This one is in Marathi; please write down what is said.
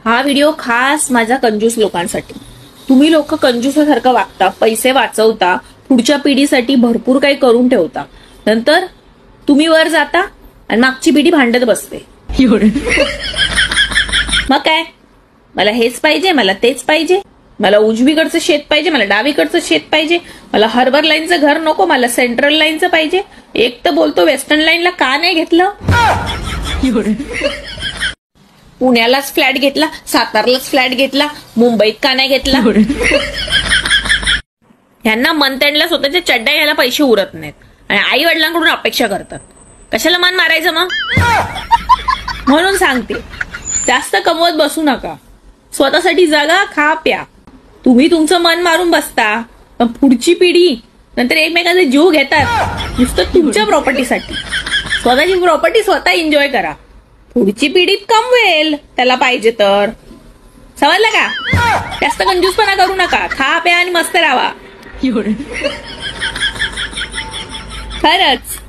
हा व्हिडिओ खास माझ्या कंजूस लोकांसाठी. तुम्ही लोक कंजूसासारखं वागता, पैसे वाचवता, पुढच्या पिढीसाठी भरपूर काही करून ठेवता, नंतर तुम्ही वर जाता आणि मागची पिढी भांडत बसते. मग काय, मला हेच पाहिजे, मला तेच पाहिजे, मला उजवीकडचं शेत पाहिजे, मला डावीकडचं शेत पाहिजे, मला हार्बर लाईनचं घर नको, मला सेंट्रल लाईनचं पाहिजे. एक तर बोलतो वेस्टर्न लाईनला का नाही घेतलं, पुण्यालाच फ्लॅट घेतला, सातारलाच फ्लॅट घेतला, मुंबईत का नाही घेतला. ह्यांना मंथ एंडला स्वतःच्या चड्ड्या घ्यायला पैसे उरत नाहीत आणि आई वडिलांकडून अपेक्षा करतात. कशाला मन मारायचं मग. म्हणून सांगते, जास्त कमवत बसू नका, स्वतःसाठी जगा, खा प्या. तुम्ही तुमचं मन मारून बसता, पण पुढची पिढी नंतर एकमेकांचे जीव घेतात नुसतं तुमच्या प्रॉपर्टीसाठी. स्वतःची प्रॉपर्टी स्वतः एन्जॉय करा, पुढची पिढी कमवेल त्याला पाहिजे तर. समजलं का. जास्त कंजूसपणा करू नका, खा प्या आणि मस्त राहा. खरंच.